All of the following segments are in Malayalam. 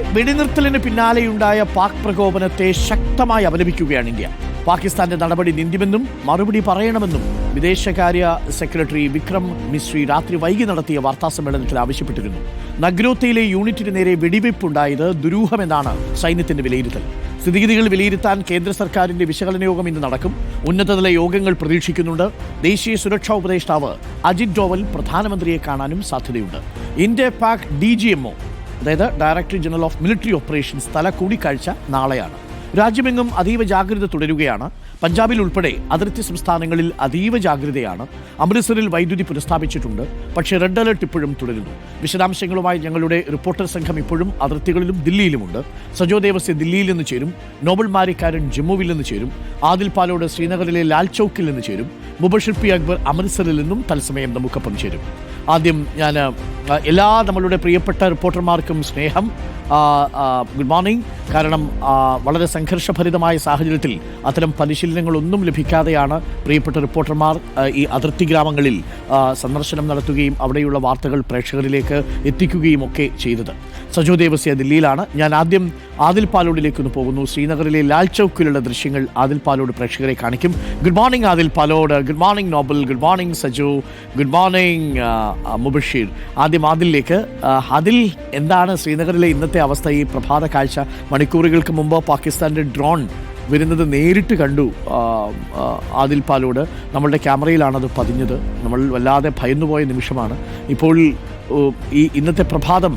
വെടിനിർത്തലിന് പിന്നാലെയുണ്ടായ പാക് പ്രകോപനത്തെ ശക്തമായി അപലപിക്കുകയാണ് ഇന്ത്യ. പാകിസ്ഥാന്റെ നടപടി നിന്ദ്യമെന്നും മറുപടി പറയണമെന്നും വിദേശകാര്യ സെക്രട്ടറി വിക്രം മിശ്രി രാത്രി വൈകി നടത്തിയ വാർത്താസമ്മേളനത്തിൽ ആവശ്യപ്പെട്ടിരുന്നു. നഗ്രോത്തയിലെ യൂണിറ്റിന് നേരെ വെടിവയ്പുണ്ടായത് ദുരൂഹമെന്നാണ് സൈന്യത്തിന്റെ വിലയിരുത്തൽ. സ്ഥിതിഗതികൾ വിലയിരുത്താൻ കേന്ദ്ര സർക്കാരിന്റെ വിശകലന യോഗം ഇന്ന് നടക്കും. ഉന്നതതല യോഗങ്ങൾ പ്രതീക്ഷിക്കുന്നുണ്ട്. ദേശീയ സുരക്ഷാ ഉപദേഷ്ടാവ് അജിത് ഡോവൽ പ്രധാനമന്ത്രിയെ കാണാനും സാധ്യതയുണ്ട്. ഇന്ത്യ പാക് DGMO, അതായത് director general of military operations തല കൂടിക്കാഴ്ച നാളെയാണ്. രാജ്യമെങ്ങും അതീവ ജാഗ്രത തുടരുകയാണ്. പഞ്ചാബിൽ ഉൾപ്പെടെ അതിർത്തി സംസ്ഥാനങ്ങളിൽ അതീവ ജാഗ്രതയാണ്. അമൃത്സറിൽ വൈദ്യുതി പുനഃസ്ഥാപിച്ചിട്ടുണ്ട്. പക്ഷേ റെഡ് അലർട്ട് ഇപ്പോഴും തുടരുന്നു. വിശദാംശങ്ങളുമായി ഞങ്ങളുടെ റിപ്പോർട്ടർ സംഘം ഇപ്പോഴും അതിർത്തികളിലും ദില്ലിയിലുമുണ്ട്. സജോ ദേവസ്യ ദില്ലിയിൽ നിന്ന് ചേരും. നോബൽ മാരിക്കാരൻ ജമ്മുവിൽ നിന്ന് ചേരും. ആദിൽ പാലോട് ശ്രീനഗറിലെ ലാൽ ചൌക്കിൽ നിന്ന് ചേരും. മുബഷിർ പി അക്ബർ അമൃത്സറിൽ നിന്നും തത്സമയം നമുക്കൊപ്പം ചേരും. ആദ്യം ഞാൻ എല്ലാ നമ്മളുടെ പ്രിയപ്പെട്ട റിപ്പോർട്ടർമാർക്കും സ്നേഹം, ഗുഡ് മോർണിംഗ്. കാരണം വളരെ സംഘർഷഭരിതമായ സാഹചര്യത്തിൽ അത്തരം പരിശീലനങ്ങളൊന്നും ലഭിക്കാതെയാണ് പ്രിയപ്പെട്ട റിപ്പോർട്ടർമാർ ഈ അതിർത്തി ഗ്രാമങ്ങളിൽ സന്ദർശനം നടത്തുകയും അവിടെയുള്ള വാർത്തകൾ പ്രേക്ഷകരിലേക്ക് എത്തിക്കുകയും ഒക്കെ ചെയ്തത്. സജോ ദേവസ്യ ദില്ലിയിലാണ്. ഞാൻ ആദ്യം ആദിൽ പാലോഡിലേക്കൊന്ന് പോകുന്നു. ശ്രീനഗറിലെ ലാൽ ചൌക്കിലുള്ള ദൃശ്യങ്ങൾ ആദിൽ പാലോട് പ്രേക്ഷകരെ കാണിക്കും. Good morning Adil Palode. Good morning Noble. Good morning Saju. Good morning Mubasheer. ആദ്യം ആദിലേക്ക്. ആദിൽ, എന്താണ് ശ്രീനഗറിലെ ഇന്നത്തെ അവസ്ഥ? ഈ പ്രഭാത കാഴ്ച. മണിക്കൂറുകൾക്ക് മുമ്പ് പാകിസ്ഥാൻ്റെ ഡ്രോൺ വരുന്നത് നേരിട്ട് കണ്ടു ആദിൽ പാലോട്. നമ്മളുടെ ക്യാമറയിലാണത് പതിഞ്ഞത്. നമ്മൾ വല്ലാതെ ഭയന്നുപോയ നിമിഷമാണ്. ഇപ്പോൾ ഈ ഇന്നത്തെ പ്രഭാതം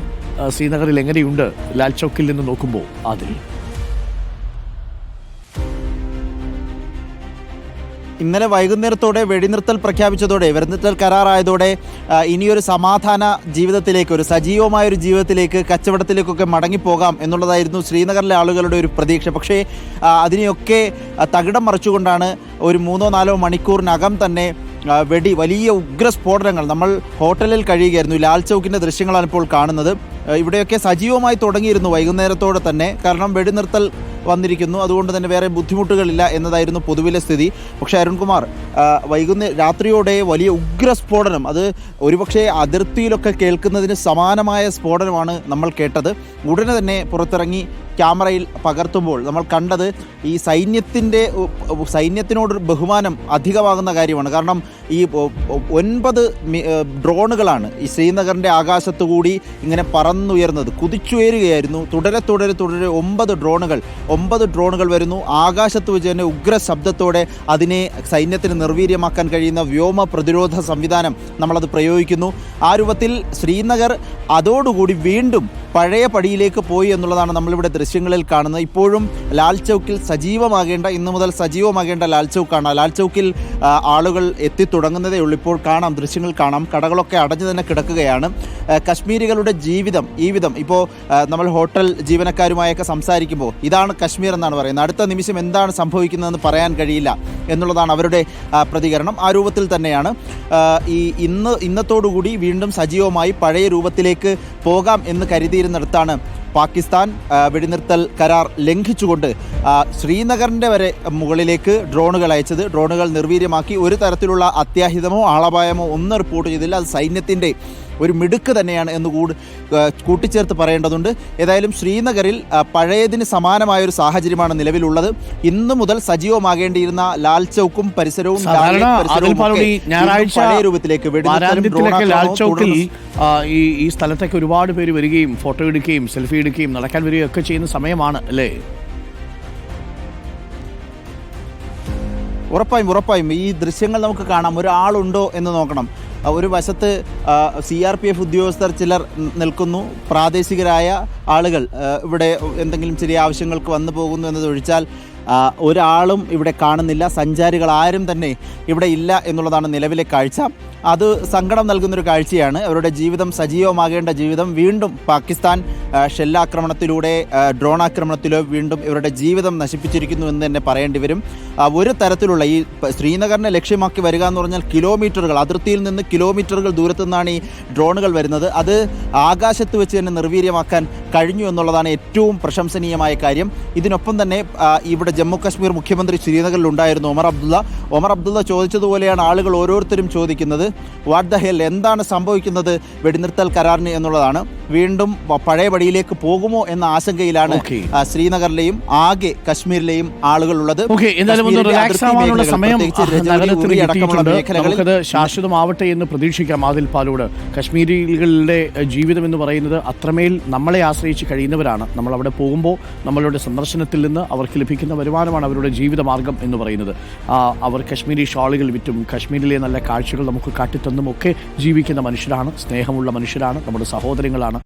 ശ്രീനഗറിൽ എങ്ങനെയുണ്ട് ലാൽ ചൌക്കിൽ നിന്ന് നോക്കുമ്പോൾ ആദിൽ? ഇന്നലെ വൈകുന്നേരത്തോടെ വെടിനിർത്തൽ പ്രഖ്യാപിച്ചതോടെ, വെടിനിർത്തൽ കരാറായതോടെ ഇനിയൊരു സമാധാന ജീവിതത്തിലേക്ക്, ഒരു സജീവമായൊരു ജീവിതത്തിലേക്ക്, കച്ചവടത്തിലേക്കൊക്കെ മടങ്ങിപ്പോകാം എന്നുള്ളതായിരുന്നു ശ്രീനഗറിലെ ആളുകളുടെ ഒരു പ്രതീക്ഷ. പക്ഷേ അതിനെയൊക്കെ തകിടം മറിച്ചുകൊണ്ടാണ് ഒരു 3-4 മണിക്കൂറിനകം തന്നെ വലിയ ഉഗ്രസ്ഫോടനങ്ങൾ. നമ്മൾ ഹോട്ടലിൽ കഴിയുകയായിരുന്നു. ലാൽ ചൌക്കിൻ്റെ ദൃശ്യങ്ങളാണ് ഇപ്പോൾ കാണുന്നത്. ഇവിടെയൊക്കെ സജീവമായി തുടങ്ങിയിരുന്നു വൈകുന്നേരത്തോടെ തന്നെ. കാരണം വെടിനിർത്തൽ വന്നിരിക്കുന്നു, അതുകൊണ്ട് തന്നെ വേറെ ബുദ്ധിമുട്ടുകളില്ല എന്നതായിരുന്നു പൊതുവിലെ സ്ഥിതി. പക്ഷേ അരുൺകുമാർ, രാത്രിയോടെ വലിയ ഉഗ്രസ്ഫോടനം, അത് ഒരുപക്ഷെ അതിർത്തിയിലൊക്കെ കേൾക്കുന്നതിന് സമാനമായ സ്ഫോടനമാണ് നമ്മൾ കേട്ടത്. ഉടനെ തന്നെ പുറത്തിറങ്ങി ക്യാമറയിൽ പകർത്തുമ്പോൾ നമ്മൾ കണ്ടത് ഈ സൈന്യത്തിനോട് ബഹുമാനം അധികമാകുന്ന കാര്യമാണ്. കാരണം ഈ 9 ഡ്രോണുകളാണ് ഈ ശ്രീനഗറിൻ്റെ ആകാശത്തുകൂടി ഇങ്ങനെ പറന്നുയർന്നത്, കുതിച്ചുയരുകയായിരുന്നു. തുടരെ 9 ഡ്രോണുകൾ വരുന്നു. ആകാശത്ത് വെച്ച് തന്നെ ഉഗ്ര ശബ്ദത്തോടെ അതിനെ സൈന്യത്തിന് നിർവീര്യമാക്കാൻ കഴിയുന്ന വ്യോമ പ്രതിരോധ സംവിധാനം നമ്മളത് പ്രയോഗിക്കുന്നു. ആ രൂപത്തിൽ ശ്രീനഗർ അതോടുകൂടി വീണ്ടും പഴയ പടിയിലേക്ക് പോയി എന്നുള്ളതാണ് നമ്മളിവിടെ ദൃശ്യങ്ങളിൽ കാണുന്നത്. ഇപ്പോഴും ലാൽ ചൌക്കിൽ ഇന്നു മുതൽ സജീവമാകേണ്ട ലാൽ ചൌക്കാണ്. ലാൽ ചൌക്കിൽ ആളുകൾ എത്തിത്തുടങ്ങുന്നതേ ഉള്ളൂ. ഇപ്പോൾ കാണാം, ദൃശ്യങ്ങൾ കാണാം. കടകളൊക്കെ അടഞ്ഞു തന്നെ കിടക്കുകയാണ്. കശ്മീരികളുടെ ഈ വിധം ഇപ്പോൾ നമ്മൾ ഹോട്ടൽ ജീവനക്കാരുമായൊക്കെ സംസാരിക്കുമ്പോൾ ഇതാണ് കശ്മീർ എന്നാണ് പറയുന്നത്. അടുത്ത നിമിഷം എന്താണ് സംഭവിക്കുന്നതെന്ന് പറയാൻ കഴിയില്ല എന്നുള്ളതാണ് അവരുടെ പ്രതികരണം. ആ രൂപത്തിൽ തന്നെയാണ് ഇന്നത്തോടുകൂടി വീണ്ടും സജീവമായി പഴയ രൂപത്തിലേക്ക് പോകാം എന്ന് കരുതിയിരുന്നിടത്താണ് പാകിസ്ഥാൻ വെടിനിർത്തൽ കരാർ ലംഘിച്ചുകൊണ്ട് ശ്രീനഗറിൻ്റെ വരെ മുകളിലേക്ക് ഡ്രോണുകൾ അയച്ചത്. ഡ്രോണുകൾ നിർവീര്യമാക്കി. ഒരു തരത്തിലുള്ള അത്യാഹിതമോ ആളപായമോ ഒന്നും റിപ്പോർട്ട് ചെയ്തില്ല. അത് സൈന്യത്തിൻ്റെ ഒരു മിടുക്ക് തന്നെയാണ് എന്ന് കൂട്ടിച്ചേർത്ത് പറയേണ്ടതുണ്ട്. ഏതായാലും ശ്രീനഗറിൽ പഴയതിന് സമാനമായൊരു സാഹചര്യമാണ് നിലവിലുള്ളത്. ഇന്നു മുതൽ സജീവമാകേണ്ടിയിരുന്ന ലാൽ ചൌക്കും പരിസരവും പഴയ രൂപത്തിലേക്ക് ഈ സ്ഥലത്തൊക്കെ ഒരുപാട് പേര് വരികയും ഫോട്ടോ എടുക്കുകയും സെൽഫി എടുക്കുകയും നടക്കാൻ വരികയും ഒക്കെ ചെയ്യുന്ന സമയമാണ് അല്ലേ? ഉറപ്പായും ഈ ദൃശ്യങ്ങൾ നമുക്ക് കാണാം. ഒരാളുണ്ടോ എന്ന് നോക്കണം. ഒരു വശത്ത് CRPF ഉദ്യോഗസ്ഥർ ചിലർ നിൽക്കുന്നു. പ്രാദേശികരായ ആളുകൾ ഇവിടെ എന്തെങ്കിലും ചെറിയ ആവശ്യങ്ങൾക്ക് വന്നു പോകുന്നു എന്നതൊഴിച്ചാൽ ഒരാളും ഇവിടെ കാണുന്നില്ല. സഞ്ചാരികൾ ആരും തന്നെ ഇവിടെ ഇല്ല എന്നുള്ളതാണ് നിലവിലെ കാഴ്ച. അത് സങ്കടം നൽകുന്നൊരു കാഴ്ചയാണ്. അവരുടെ ജീവിതം, സജീവമാകേണ്ട ജീവിതം വീണ്ടും പാകിസ്ഥാൻ ഷെല്ലാക്രമണത്തിലൂടെ, ഡ്രോൺ ആക്രമണത്തിലോ വീണ്ടും ഇവരുടെ ജീവിതം നശിപ്പിച്ചിരിക്കുന്നു എന്ന് തന്നെ പറയേണ്ടി വരും. ഒരു തരത്തിലുള്ള ഈ ശ്രീനഗറിനെ ലക്ഷ്യമാക്കി വരിക എന്ന് പറഞ്ഞാൽ കിലോമീറ്ററുകൾ, അതിർത്തിയിൽ നിന്ന് കിലോമീറ്ററുകൾ ദൂരത്തു നിന്നാണ് ഈ ഡ്രോണുകൾ വരുന്നത്. അത് ആകാശത്ത് വെച്ച് തന്നെ നിർവീര്യമാക്കാൻ കഴിഞ്ഞു എന്നുള്ളതാണ് ഏറ്റവും പ്രശംസനീയമായ കാര്യം. ഇതിനൊപ്പം തന്നെ ഇവിടെ നമ്മുടെ ജമ്മു കാശ്മീർ മുഖ്യമന്ത്രി ശ്രീനഗറിൽ ഉണ്ടായിരുന്നു ഒമർ അബ്ദുള്ള ചോദിച്ചതുപോലെയാണ് ആളുകൾ ഓരോരുത്തരും ചോദിക്കുന്നത്. വാട്ട് ദ ഹെൽ, എന്താണ് സംഭവിക്കുന്നത് വെടിനിർത്തൽ കരാറിന് എന്നുള്ളതാണ്. വീണ്ടും പഴയപടിയിലേക്ക് പോകുമോ എന്ന ആശങ്കയിലാണ് ശ്രീനഗറിലെയും ആകെ കശ്മീരിലെയും ആളുകളുള്ളത്. നമുക്കത് ശാശ്വതമാവട്ടെ എന്ന് പ്രതീക്ഷിക്കാം. ആദിൽ പാലോട്, കശ്മീരികളുടെ ജീവിതം എന്ന് പറയുന്നത് അത്രമേൽ നമ്മളെ ആശ്രയിച്ച് കഴിയുന്നവരാണ്. നമ്മൾ അവിടെ പോകുമ്പോൾ നമ്മളുടെ സന്ദർശനത്തിൽ നിന്ന് അവർക്ക് ലഭിക്കുന്ന വരുമാനമാണ് അവരുടെ ജീവിതമാർഗം എന്ന് പറയുന്നത്. അവർ കശ്മീരി ഷാളുകൾ വിറ്റും കശ്മീരിലെ നല്ല കാഴ്ചകൾ നമുക്ക് കാട്ടിത്തന്നും ഒക്കെ ജീവിക്കുന്ന മനുഷ്യരാണ്, സ്നേഹമുള്ള മനുഷ്യരാണ്, നമ്മുടെ സഹോദരങ്ങളാണ്.